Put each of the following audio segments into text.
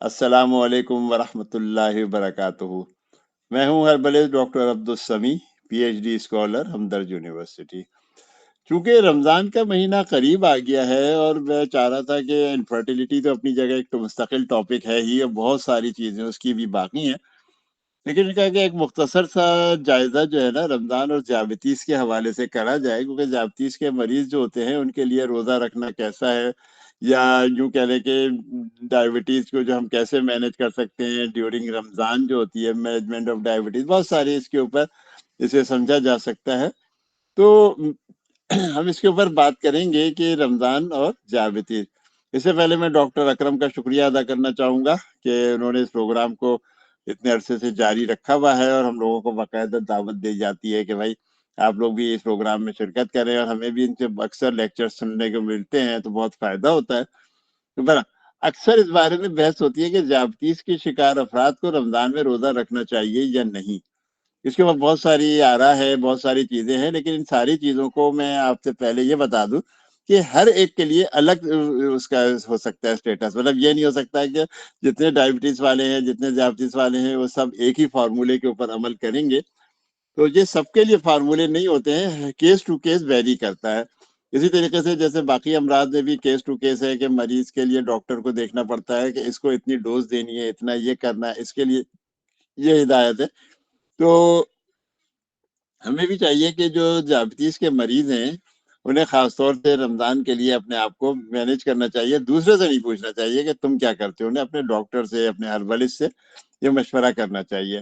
السلام علیکم ورحمۃ اللہ وبرکاتہ۔ میں ہوں herbal doctor Abdul Sami, P H D scholar, Hamdard university. چونکہ رمضان کا مہینہ قریب آ گیا ہے اور میں چاہ رہا تھا کہ انفرٹیلٹی تو اپنی جگہ ایک تو مستقل ٹاپک ہے ہی، اور بہت ساری چیزیں اس کی بھی باقی ہیں، لیکن کہا کہ ایک مختصر سا جائزہ جو ہے نا رمضان اور ذیابطیس کے حوالے سے کرا جائے، کیونکہ ذیابطیس کے مریض جو ہوتے ہیں ان کے لیے روزہ رکھنا کیسا ہے، یا یوں کہہ لیں کہ ڈائبٹیز کو جو ہم کیسے مینج کر سکتے ہیں ڈیورنگ رمضان جو ہوتی ہے، مینجمنٹ آف ڈائبٹیز، بہت ساری اس کے اوپر اسے سمجھا جا سکتا ہے۔ تو ہم اس کے اوپر بات کریں گے کہ رمضان اور ذیابطیس۔ اس سے پہلے میں ڈاکٹر اکرم کا شکریہ ادا کرنا چاہوں گا کہ انہوں نے اس پروگرام کو اتنے عرصے سے جاری رکھا ہوا ہے، اور ہم لوگوں کو باقاعدہ دعوت دی جاتی ہے کہ بھائی آپ لوگ بھی اس پروگرام میں شرکت کریں، اور ہمیں بھی ان سے اکثر لیکچر سننے کو ملتے ہیں تو بہت فائدہ ہوتا ہے۔ تو بڑا اکثر اس بارے میں بحث ہوتی ہے کہ ذیابطیس کے شکار افراد کو رمضان میں روزہ رکھنا چاہیے یا نہیں۔ اس کے بعد بہت ساری آرا ہے، بہت ساری چیزیں ہیں، لیکن ان ساری چیزوں کو میں آپ سے پہلے یہ بتا دوں کہ ہر ایک کے لیے الگ اس کا ہو سکتا ہے اسٹیٹس۔ مطلب یہ نہیں ہو سکتا ہے کہ جتنے ڈائبٹیز والے ہیں، جتنے ذیابطیس والے ہیں، وہ سب ایک ہی فارمولے کے اوپر عمل کریں گے۔ تو یہ سب کے لیے فارمولے نہیں ہوتے ہیں، کیس ٹو کیس ویری کرتا ہے۔ اسی طریقے سے جیسے باقی امراض میں بھی کیس ٹو کیس ہے کہ مریض کے لیے ڈاکٹر کو دیکھنا پڑتا ہے کہ اس کو اتنی ڈوز دینی ہے، اتنا یہ کرنا ہے، اس کے لیے یہ ہدایت ہے۔ تو ہمیں بھی چاہیے کہ جو ذیابطیس کے مریض ہیں انہیں خاص طور سے رمضان کے لیے اپنے آپ کو مینیج کرنا چاہیے، دوسرے سے نہیں پوچھنا چاہیے کہ تم کیا کرتے ہو، انہیں اپنے ڈاکٹر سے، اپنے ہربلسٹ سے یہ مشورہ کرنا چاہیے۔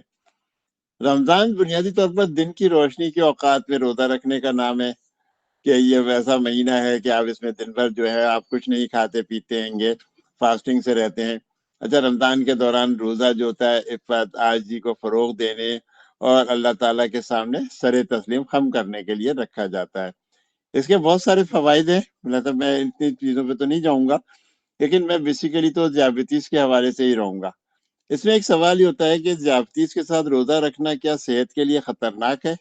رمضان بنیادی طور پر دن کی روشنی کے اوقات میں روزہ رکھنے کا نام ہے، کہ یہ ویسا مہینہ ہے کہ آپ اس میں دن بھر جو ہے آپ کچھ نہیں کھاتے پیتے ہیں گے، فاسٹنگ سے رہتے ہیں۔ اچھا، رمضان کے دوران روزہ جو ہوتا ہے عفت عاجزی کو فروغ دینے اور اللہ تعالیٰ کے سامنے سر تسلیم خم کرنے کے لیے رکھا جاتا ہے۔ اس کے بہت سارے فوائد ہیں، مطلب میں اتنی چیزوں پہ تو نہیں جاؤں گا، لیکن میں بیسیکلی تو ذیابطیس کے حوالے سے ہی رہوں گا۔ اس میں ایک سوال یہ ہوتا ہے کہ ذیابطیس کے ساتھ روزہ رکھنا کیا صحت کے لیے خطرناک ہے؟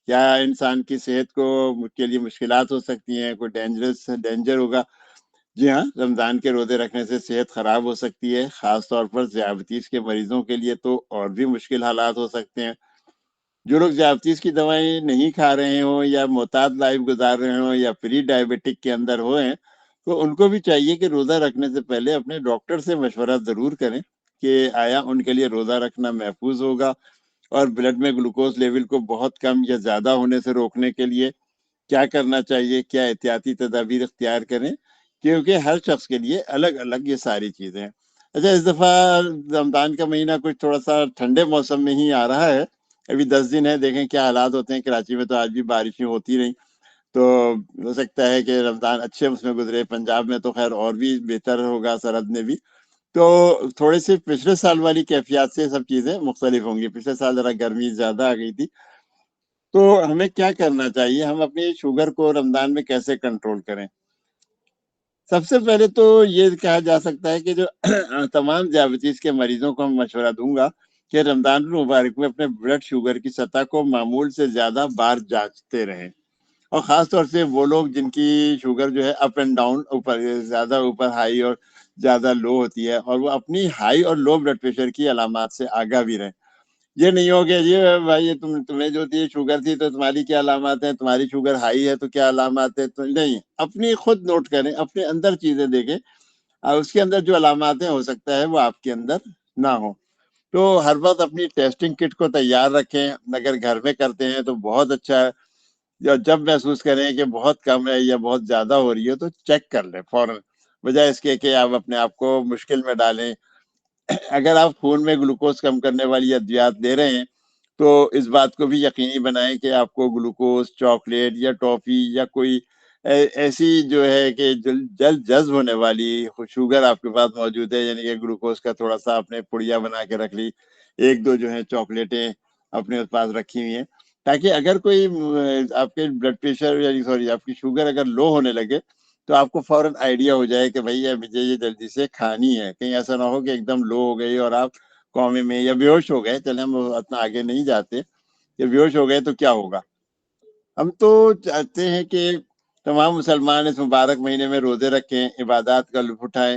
کیا انسان کی صحت کو کے لیے مشکلات ہو سکتی ہیں، کوئی ڈینجر ہوگا؟ جی ہاں، رمضان کے روزے رکھنے سے صحت خراب ہو سکتی ہے، خاص طور پر ذیابطیس کے مریضوں کے لیے تو اور بھی مشکل حالات ہو سکتے ہیں۔ جو لوگ ذیابطیس کی دوائیں نہیں کھا رہے ہوں، یا معتاد لائف گزار رہے ہوں، یا پری ڈائبٹک کے اندر ہوئے، تو ان کو بھی چاہیے کہ روزہ رکھنے سے پہلے اپنے ڈاکٹر سے مشورہ ضرور کریں کہ آیا ان کے لیے روزہ رکھنا محفوظ ہوگا، اور بلڈ میں گلوکوز لیول کو بہت کم یا زیادہ ہونے سے روکنے کے لیے کیا کرنا چاہیے، کیا احتیاطی تدابیر اختیار کریں، کیونکہ ہر شخص کے لیے الگ الگ یہ ساری چیزیں ہیں۔ اچھا، اس دفعہ رمضان کا مہینہ کچھ تھوڑا سا ٹھنڈے موسم میں ہی آ رہا ہے، ابھی 10 دن ہے، دیکھیں کیا حالات ہوتے ہیں۔ کراچی میں تو آج بھی بارشیں ہوتی رہیں، تو ہو سکتا ہے کہ رمضان اچھے اس میں گزرے، پنجاب میں تو خیر اور بھی بہتر ہوگا، سرحد میں بھی۔ تو تھوڑے سے پچھلے سال والی کیفیات سے سب چیزیں مختلف ہوں گی، پچھلے سال ذرا گرمی زیادہ آ گئی تھی۔ تو ہمیں کیا کرنا چاہیے، ہم اپنی شوگر کو رمضان میں کیسے کنٹرول کریں؟ سب سے پہلے تو یہ کہا جا سکتا ہے کہ جو تمام ذیابطیس کے مریضوں کو ہم مشورہ دوں گا کہ رمضان المبارک میں اپنے بلڈ شوگر کی سطح کو معمول سے زیادہ بار جانچتے رہیں، اور خاص طور سے وہ لوگ جن کی شوگر جو ہے اپ اینڈ ڈاؤن، اوپر زیادہ اوپر ہائی اور زیادہ لو ہوتی ہے، اور وہ اپنی ہائی اور لو بلڈ پریشر کی علامات سے آگاہ بھی رہیں۔ یہ نہیں ہو کہ یہ بھائی تمہیں جو تھی شوگر تھی تو تمہاری کیا علامات ہیں، تمہاری شوگر ہائی ہے تو کیا علامات ہے، تو نہیں، اپنی خود نوٹ کریں، اپنے اندر چیزیں دیکھیں، اور اس کے اندر جو علامات ہیں ہو سکتا ہے وہ آپ کے اندر نہ ہو۔ تو ہر وقت اپنی ٹیسٹنگ کٹ کو تیار رکھیں، اگر گھر میں کرتے ہیں تو بہت اچھا ہے، یا جب محسوس کریں کہ بہت کم ہے یا بہت زیادہ ہو رہی ہے تو چیک کر لیں فوراً، بجائے اس کے کہ آپ اپنے آپ کو مشکل میں ڈالیں۔ اگر آپ خون میں گلوکوز کم کرنے والی ادویات لے رہے ہیں تو اس بات کو بھی یقینی بنائیں کہ آپ کو گلوکوز، چاکلیٹ یا ٹافی یا کوئی ایسی جو ہے کہ جلد جذب ہونے والی شوگر آپ کے پاس موجود ہے، یعنی کہ گلوکوز کا تھوڑا سا آپ نے پڑیا بنا کے رکھ لی، ایک دو جو ہیں چاکلیٹیں اپنے پاس رکھی ہوئی ہیں، تاکہ اگر کوئی آپ کے بلڈ پریشر یعنی سوری آپ کی شوگر اگر لو ہونے لگے تو آپ کو فوراً آئیڈیا ہو جائے کہ بھائی مجھے یہ جلدی سے کھانی ہے، کہیں ایسا نہ ہو کہ ایک دم لو ہو گئی اور آپ قومے میں یا بیہوش ہو گئے۔ چلے ہم اتنا آگے نہیں جاتے کہ بیہوش ہو گئے تو کیا ہوگا۔ ہم تو چاہتے ہیں کہ تمام مسلمان اس مبارک مہینے میں روزے رکھیں، عبادات کا لطف اٹھائیں،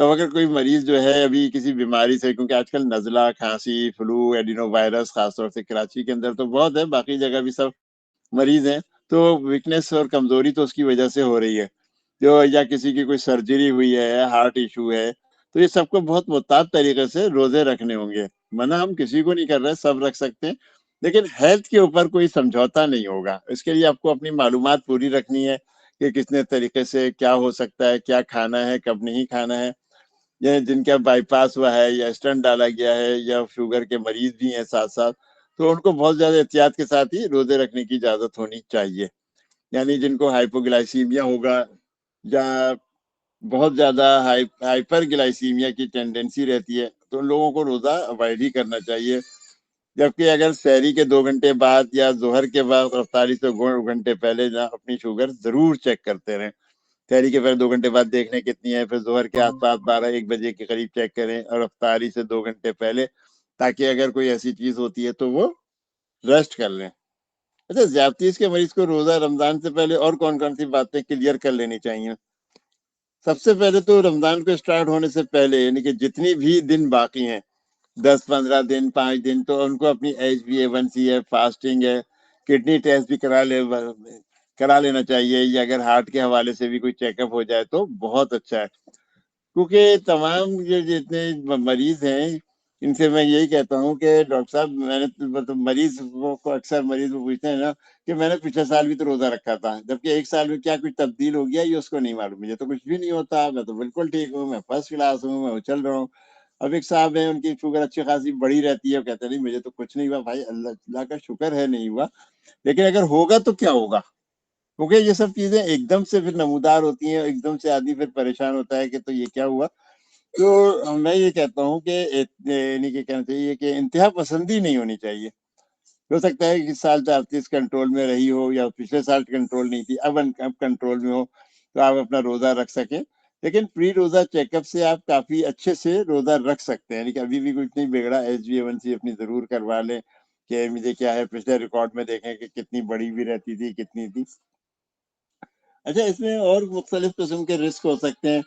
تو اگر کوئی مریض جو ہے ابھی کسی بیماری سے، کیونکہ آج کل نزلہ، کھانسی، فلو، ایڈینو وائرس خاص طور سے کراچی کے اندر تو بہت ہے، باقی جگہ بھی سب مریض ہیں، تو ویکنیس اور کمزوری تو اس کی وجہ سے ہو رہی ہے، جو یا کسی کی کوئی سرجری ہوئی ہے، ہارٹ ایشو ہے، تو یہ سب کو بہت محتاط طریقے سے روزے رکھنے ہوں گے۔ منع ہم کسی کو نہیں کر رہے، سب رکھ سکتے ہیں، لیکن ہیلتھ کے اوپر کوئی سمجھوتا نہیں ہوگا۔ اس کے لیے آپ کو اپنی معلومات پوری رکھنی ہے کہ کتنے طریقے سے کیا ہو سکتا ہے، کیا کھانا ہے، کب نہیں کھانا ہے۔ یا جن کا بائی پاس ہوا ہے یا اسٹنٹ ڈالا گیا ہے یا شوگر کے مریض بھی ہیں ساتھ ساتھ، تو ان کو بہت زیادہ احتیاط کے ساتھ ہی روزے رکھنے کی اجازت ہونی چاہیے۔ یعنی جن کو ہائپوگلائسیمیا ہوگا یا بہت زیادہ ہائپر گلائسیمیا کی ٹینڈنسی رہتی ہے، تو ان لوگوں کو روزہ اوائڈ ہی کرنا چاہیے۔ جبکہ اگر سحری کے 2 گھنٹے بعد یا ظہر کے بعد افطاری سے 2 گھنٹے پہلے اپنی شوگر ضرور چیک کرتے رہیں۔ سحری کے پہلے 2 گھنٹے بعد دیکھنے کتنی ہے، پھر ظہر کے آس پاس 12-1 بجے کے قریب چیک کریں، اور افطاری سے 2 گھنٹے پہلے، تاکہ اگر کوئی ایسی چیز ہوتی ہے تو وہ ریسٹ کر لیں۔ اچھا، ذیابطیس کے مریض کو روزہ رمضان سے پہلے اور کون کون سی باتیں کلیئر کر لینی چاہیے؟ سب سے پہلے تو رمضان کو اسٹارٹ ہونے سے پہلے، یعنی کہ جتنی بھی دن باقی ہیں، 10-15 دن، 5 دن، تو ان کو اپنی HbA1c ہے، فاسٹنگ ہے، کڈنی ٹیسٹ بھی کرا لینا چاہیے، یا اگر ہارٹ کے حوالے سے بھی کوئی چیک اپ ہو جائے تو بہت اچھا ہے۔ کیونکہ تمام یہ جتنے مریض ہیں، ان سے میں یہی کہتا ہوں کہ ڈاکٹر صاحب، میں نے مطلب مریض کو اکثر مریض وہ پوچھتے ہیں نا کہ میں نے پچھلے سال بھی تو روزہ رکھا تھا، جبکہ ایک سال میں کیا کچھ تبدیل ہو گیا یہ اس کو نہیں معلوم۔ مجھے تو کچھ بھی نہیں ہوتا، میں تو بالکل ٹھیک ہوں، میں فرسٹ کلاس ہوں، میں اچل رہا ہوں۔ اب ایک صاحب ہیں، ان کی شوگر اچھی خاصی بڑی رہتی ہے، وہ کہتے ہیں نہیں مجھے تو کچھ نہیں ہوا۔ بھائی، اللہ کا شکر ہے نہیں ہوا، لیکن اگر ہوگا تو کیا ہوگا؟ کیونکہ یہ سب چیزیں ایک دم سے پھر نمودار ہوتی ہیں، ایک دم سے آدمی پھر پریشان ہوتا ہے کہ تو یہ کیا ہوا۔ تو میں یہ کہتا ہوں کہ یعنی کہ کہنا چاہیے کہ انتہا پسندی نہیں ہونی چاہیے۔ ہو سکتا ہے کہ اس سال 34 کنٹرول میں رہی ہو، یا پچھلے سال کنٹرول نہیں تھی، اب کنٹرول میں ہو، تو آپ اپنا روزہ رکھ سکیں۔ لیکن پری روزہ چیک اپ سے آپ کافی اچھے سے روزہ رکھ سکتے ہیں، یعنی کہ ابھی بھی کچھ نہیں بگڑا۔ HbA1c اپنی ضرور کروا لیں کہ مجھے کیا ہے، پچھلے ریکارڈ میں دیکھیں کہ کتنی بڑی بھی رہتی تھی، کتنی تھی۔ اچھا، اس میں اور مختلف قسم کے رسک ہو سکتے ہیں۔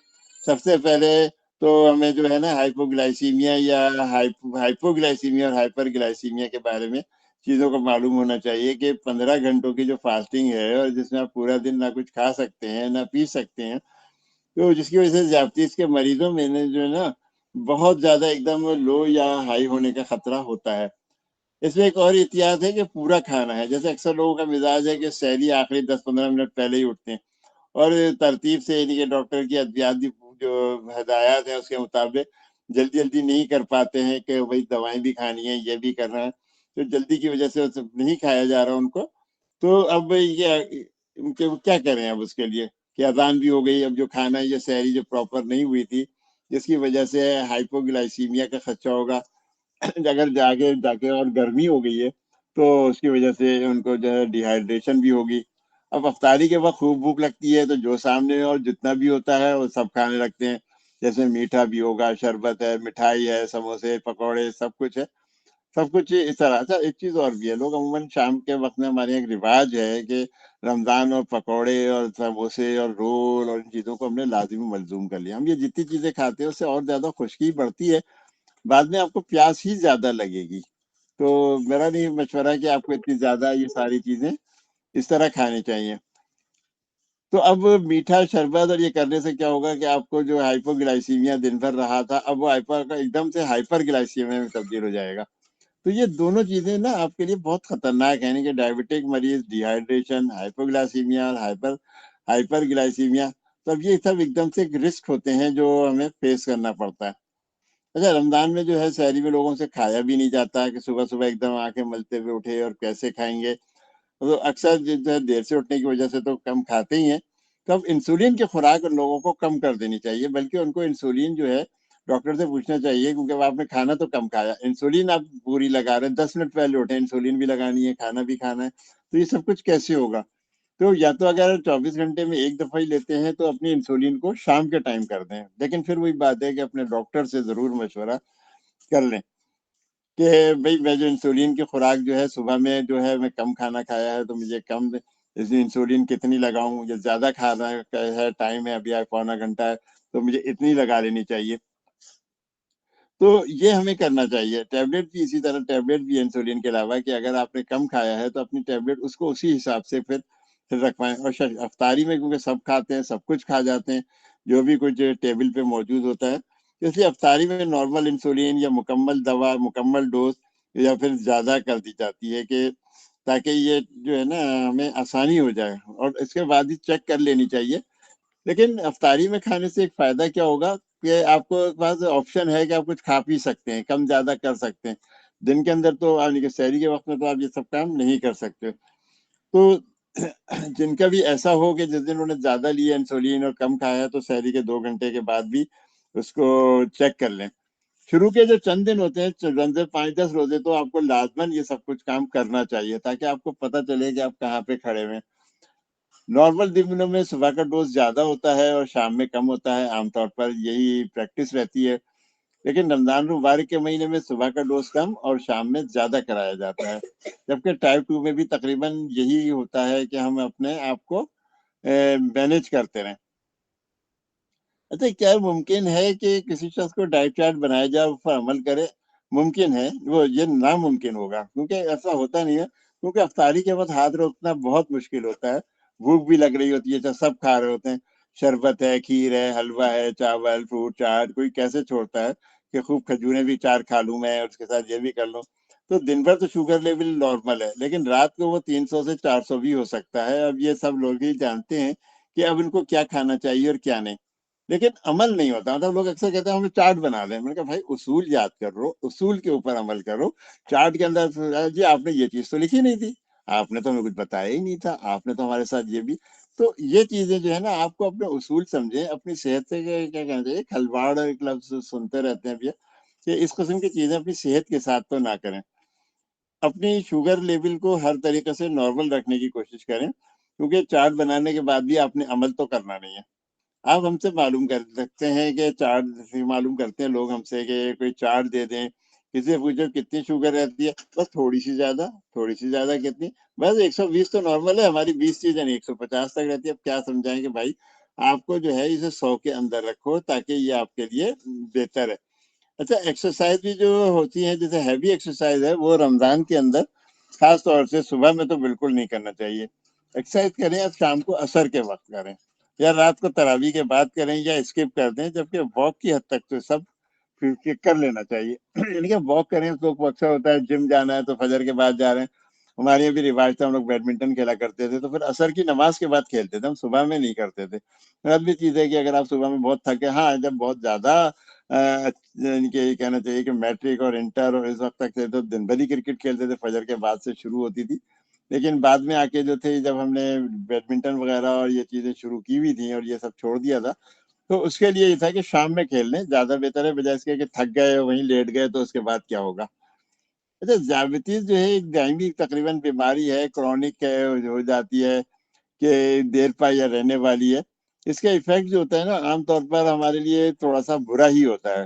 سب سے پہلے تو ہمیں جو ہے نا ہائپوگلائسیمیا یا ہائپوگلائسیمیا اور ہائپر گلائسیمیا کے بارے میں چیزوں کو معلوم ہونا چاہیے کہ 15 گھنٹوں کی جو فاسٹنگ ہے، اور جس میں آپ پورا دن نہ کچھ کھا سکتے ہیں نہ پی سکتے ہیں، تو جس کی وجہ سے ذیابطیس کے مریضوں میں نے جو ہے نا بہت زیادہ ایک دم لو یا ہائی ہونے کا خطرہ ہوتا ہے۔ اس میں ایک اور احتیاط ہے کہ پورا کھانا ہے۔ جیسے اکثر لوگوں کا مزاج ہے کہ سحری آخری 10-15 منٹ پہلے ہی اٹھتے ہیں، اور ترتیب سے، یعنی کہ ڈاکٹر کی ادویاتی جو ہدایات ہیں اس کے مطابق جلدی جلدی نہیں کر پاتے ہیں کہ بھائی دوائیں بھی کھانی ہے، یہ بھی کرنا ہے، تو جلدی کی وجہ سے نہیں کھایا جا رہا ان کو۔ تو اب یہ کیا کریں اب اس کے لیے کہ اذان بھی ہو گئی، اب جو کھانا ہے یہ سحری جو پراپر نہیں ہوئی تھی، جس کی وجہ سے ہائپوگلائسیمیا کا خدشہ ہوگا۔ اگر جا کے اور گرمی ہو گئی ہے تو اس کی وجہ سے ان کو جو ہے ڈی ہائیڈریشن بھی ہوگی۔ اب افطاری کے وقت خوب بھوک لگتی ہے، تو جو سامنے اور جتنا بھی ہوتا ہے وہ سب کھانے لگتے ہیں، جیسے میٹھا بھی ہوگا، شربت ہے، مٹھائی ہے، سموسے، پکوڑے، سب کچھ ہے، سب کچھ اس طرح۔ اچھا، ایک چیز اور بھی ہے، لوگ عموماً شام کے وقت میں، ہمارے ایک رواج ہے کہ رمضان اور پکوڑے اور سموسے اور رول اور ان چیزوں کو ہم نے لازمی ملزوم کر لیا۔ ہم یہ جتنی چیزیں کھاتے ہیں اس سے اور زیادہ خشکی بڑھتی ہے، بعد میں آپ کو پیاس ہی زیادہ لگے گی۔ تو میرا نہیں مشورہ ہے کہ آپ کو اتنی زیادہ یہ ساری چیزیں اس طرح کھانی چاہیے۔ تو اب میٹھا، شربت اور یہ کرنے سے کیا ہوگا کہ آپ کو جو ہائپو گلائسیمیا دن بھر رہا تھا، اب وہ ہائپر کا ایک دم سے ہائپر گلائسیمیا میں تبدیل ہو جائے گا۔ تو یہ دونوں چیزیں نا آپ کے لیے بہت خطرناک ہیں، یعنی کہ ڈائبٹک مریض، ڈی ہائیڈریشن، ہائپو گلائسیمیا اور ہائپر گلائسیمیا، تو اب یہ سب ایک دم سے رسک ہوتے ہیں جو ہمیں فیس کرنا پڑتا ہے۔ اچھا، رمضان میں جو ہے سحری میں لوگوں سے کھایا بھی نہیں جاتا کہ صبح صبح ایک دم آنکھیں ملتے ہوئے اٹھے، اور کیسے کھائیں گے؟ تو اکثر جو ہے دیر سے اٹھنے کی وجہ سے تو کم کھاتے ہی ہیں۔ تو اب انسولین کی خوراک ان لوگوں کو کم کر دینی چاہیے، بلکہ ان کو انسولین جو ہے ڈاکٹر سے پوچھنا چاہیے، کیونکہ اب آپ نے کھانا تو کم کھایا، انسولین آپ پوری لگا رہے ہیں، 10 منٹ پہلے اٹھے، انسولین بھی لگانی ہے، کھانا بھی کھانا ہے، تو یہ سب کچھ کیسے ہوگا؟ تو یا تو اگر 24 گھنٹے میں ایک دفعہ ہی لیتے ہیں تو اپنی انسولین کو شام کے ٹائم کر دیں، لیکن پھر وہی بات ہے کہ اپنے ڈاکٹر سے ضرور مشورہ کر لیں کہ بھئی میں جو انسولین کی خوراک جو ہے صبح میں جو ہے میں کم کھانا کھایا ہے، تو مجھے کم اس میں انسولین کتنی لگاؤں، یا زیادہ کھانا ہے، ٹائم ہے ابھی 1.25 گھنٹہ ہے تو مجھے اتنی لگا لینی چاہیے. تو یہ ہمیں کرنا چاہیے. ٹیبلٹ بھی اسی طرح، ٹیبلٹ بھی انسولین کے علاوہ کہ اگر آپ نے کم کھایا ہے تو اپنی ٹیبلٹ اس کو اسی حساب سے پھر رکھوائیں. اور افطاری میں کیونکہ سب کھاتے ہیں، سب کچھ کھا جاتے ہیں جو بھی کچھ ٹیبل پہ موجود ہوتا ہے، اس لیے افطاری میں نارمل انسولین یا مکمل دوا، مکمل ڈوز یا پھر زیادہ کر دی جاتی ہے کہ تاکہ یہ جو ہے نا ہمیں آسانی ہو جائے. اور اس کے بعد ہی چیک کر لینی چاہیے. لیکن افطاری میں کھانے سے ایک فائدہ کیا ہوگا کہ آپ کو پاس آپشن ہے کہ آپ کچھ کھا پی سکتے ہیں، کم زیادہ کر سکتے ہیں. دن کے اندر تو یعنی کہ سحری کے وقت میں تو آپ یہ سب کام نہیں کر سکتے. تو جن کا بھی ایسا ہو کہ جس دن انہوں نے زیادہ لیا انسولین اور کم کھایا تو سحری کے 2 گھنٹے کے بعد بھی اس کو چیک کر لیں. شروع کے جو چند دن ہوتے ہیں، 5-10 روزے، تو آپ کو لازماً یہ سب کچھ کام کرنا چاہیے تاکہ آپ کو پتہ چلے کہ آپ کہاں پہ کھڑے ہوئے ہیں. نارمل دنوں میں صبح کا ڈوز زیادہ ہوتا ہے اور شام میں کم ہوتا ہے، عام طور پر یہی پریکٹس رہتی ہے. لیکن رمضان المبارک کے مہینے میں صبح کا ڈوز کم اور شام میں زیادہ کرایا جاتا ہے. جبکہ ٹائپ 2 میں بھی تقریباً یہی ہوتا ہے کہ ہم اپنے آپ کو مینج کرتے رہیں. اچھا، کیا ممکن ہے کہ کسی شخص کو ڈائٹ چارٹ بنایا جائے، اس پر عمل کرے؟ ممکن ہے، وہ یہ ناممکن ہوگا کیونکہ ایسا ہوتا نہیں ہے. کیونکہ افطاری کے وقت ہاتھ روکنا بہت مشکل ہوتا ہے. بھوک بھی لگ رہی ہوتی ہے، سب کھا رہے ہوتے ہیں، شربت ہے، کھیر ہے، حلوہ ہے، چاول، فروٹ چاٹ، کوئی کیسے چھوڑتا ہے کہ خوب کھجوریں بھی 4 کھا لوں میں اور اس کے ساتھ یہ بھی کر لوں. تو دن بھر تو شوگر لیول نارمل ہے، لیکن رات کو وہ 300 سے 400 بھی ہو سکتا ہے. اب یہ سب لوگ ہی جانتے ہیں کہ اب ان کو کیا کھانا چاہیے اور کیا نہیں. لیکن عمل نہیں ہوتا. مطلب لوگ اکثر کہتے ہیں ہمیں چارٹ بنا دیں. میں نے کہا بھائی اصول یاد کرو، اصول کے اوپر عمل کرو. چارٹ کے اندر جی آپ نے یہ چیز تو لکھی نہیں تھی، آپ نے تو ہمیں کچھ بتایا ہی نہیں تھا، آپ نے تو ہمارے ساتھ یہ بھی. تو یہ چیزیں جو ہے نا آپ کو اپنے اصول سمجھیں. اپنی صحت سے کیا کہنا چاہیے، کھلواڑ ایک لفظ سنتے رہتے ہیں بھیا، کہ اس قسم کی چیزیں اپنی صحت کے ساتھ تو نہ کریں. اپنی شوگر لیول کو ہر طریقے سے نارمل رکھنے کی کوشش کریں، کیونکہ چارٹ بنانے کے بعد بھی آپ نے عمل تو کرنا نہیں ہے. آپ ہم سے معلوم کر سکتے ہیں کہ چارٹ معلوم کرتے ہیں لوگ ہم سے کہ کوئی چارٹ دے دیں. کسی سے پوچھو کتنی شوگر رہتی ہے، بس تھوڑی سی زیادہ، تھوڑی سی زیادہ کتنی، بس 120 تو نارمل ہے، ہماری 20 چیزیں نہیں 150 تک رہتی ہے. اب کیا سمجھائیں کہ بھائی آپ کو جو ہے اسے 100 کے اندر رکھو تاکہ یہ آپ کے لیے بہتر ہے. اچھا، ایکسرسائز بھی جو ہوتی ہیں جیسے ہیوی ایکسرسائز ہے وہ رمضان کے اندر خاص طور سے صبح میں تو بالکل نہیں کرنا چاہیے. ایکسرسائز کریں اب شام کو عصر کے وقت کریں یا رات کو تراویح کے بعد کریں یا اسکپ کر دیں. جبکہ واک کی حد تک تو سب کر لینا چاہیے. یعنی کہ واک کریں تو اکثر ہوتا ہے جم جانا ہے تو فجر کے بعد جا رہے ہیں. ہمارے یہاں بھی رواج تھا، ہم لوگ بیڈمنٹن کھیلا کرتے تھے تو پھر عصر کی نماز کے بعد کھیلتے تھے، ہم صبح میں نہیں کرتے تھے. اب بھی چیز ہے کہ اگر آپ صبح میں بہت تھکے، ہاں جب بہت زیادہ یعنی کہ یہ کہنا چاہیے کہ میٹرک اور انٹر اور اس وقت تک تھے تو دن بھر ہی کرکٹ کھیلتے تھے، فجر کے بعد سے شروع ہوتی تھی. لیکن بعد میں آ کے جو تھے جب ہم نے بیڈمنٹن وغیرہ اور یہ چیزیں شروع کی ہوئی تھیں اور یہ سب چھوڑ دیا تھا تو اس کے لیے یہ تھا کہ شام میں کھیل لیں، زیادہ بہتر ہے، بجائے اس کے کہ تھک گئے وہیں لیٹ گئے تو اس کے بعد کیا ہوگا. اچھا، ذیابیطیز جو ہے ایک دائمی تقریباً بیماری ہے، کرونک ہے، ہو جاتی ہے کہ دیر پا یا رہنے والی ہے. اس کا ایفیکٹ جو ہوتا ہے نا عام طور پر ہمارے لیے تھوڑا سا برا ہی ہوتا ہے،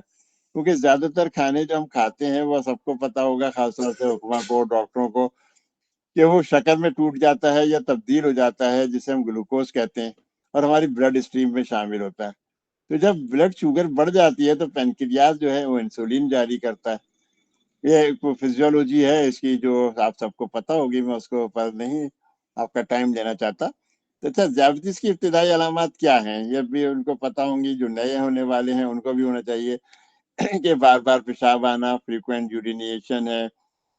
کیونکہ زیادہ تر کھانے جو ہم کھاتے ہیں وہ سب کو پتا ہوگا، خاص طور سے حکما کو، ڈاکٹروں کو، کہ وہ شکر میں ٹوٹ جاتا ہے یا تبدیل ہو جاتا ہے جسے ہم گلوکوز کہتے ہیں اور ہماری بلڈ اسٹریم میں شامل ہوتا ہے. تو جب بلڈ شوگر بڑھ جاتی ہے تو پینکریاس جو ہے وہ انسولین جاری کرتا ہے. یہ ایک فزیولوجی ہے اس کی جو آپ سب کو پتہ ہوگی، میں اس کو اوپر نہیں آپ کا ٹائم لینا چاہتا. تو اچھا، ذیابیطس کی ابتدائی علامات کیا ہیں یہ بھی ان کو پتہ ہوں گی، جو نئے ہونے والے ہیں ان کو بھی ہونا چاہیے. کہ بار بار پیشاب آنا، فریکوینٹ یورینیشن ہے،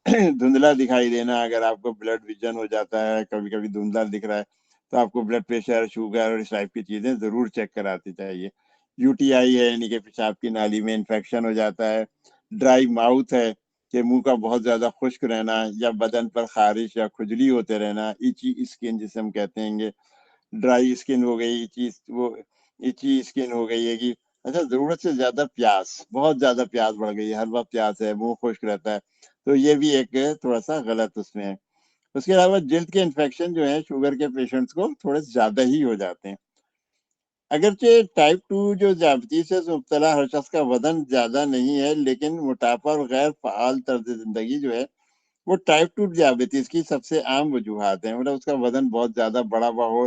دھندلا دکھائی دینا. اگر آپ کو بلڈ ویژن ہو جاتا ہے، کبھی کبھی دھندلا دکھ رہا ہے تو آپ کو بلڈ پریشر، شوگر اور اس ٹائپ کی چیزیں ضرور چیک کرانی چاہیے. یو ٹی آئی ہے یعنی کہ پیشاب کی نالی میں انفیکشن ہو جاتا ہے. ڈرائی ماؤتھ ہے کہ منہ کا بہت زیادہ خشک رہنا یا بدن پر خارش یا کھجلی ہوتے رہنا. ایچی اسکن جسے ہم کہتے ہیں گے، ڈرائی اسکن ہو گئی، ایچی اسکن ہو گئی ہے کہ اچھا، ضرورت سے زیادہ پیاس، بہت زیادہ پیاس بڑھ گئی ہے، ہر وقت پیاس ہے، منہ خشک رہتا ہے، تو یہ بھی ایک تھوڑا سا غلط اس میں ہے. اس کے علاوہ جلد کے انفیکشن جو ہے شوگر کے پیشنٹس کو تھوڑے زیادہ ہی ہو جاتے ہیں. اگرچہ ٹائپ 2 جو ذیابیطس سے مبتلا ہر شخص کا وزن زیادہ نہیں ہے، لیکن موٹاپا اور غیر فعال طرز زندگی جو ہے وہ ٹائپ 2 ذیابیطس کی سب سے عام وجوہات ہیں. مطلب اس کا وزن بہت زیادہ بڑا ہوا ہو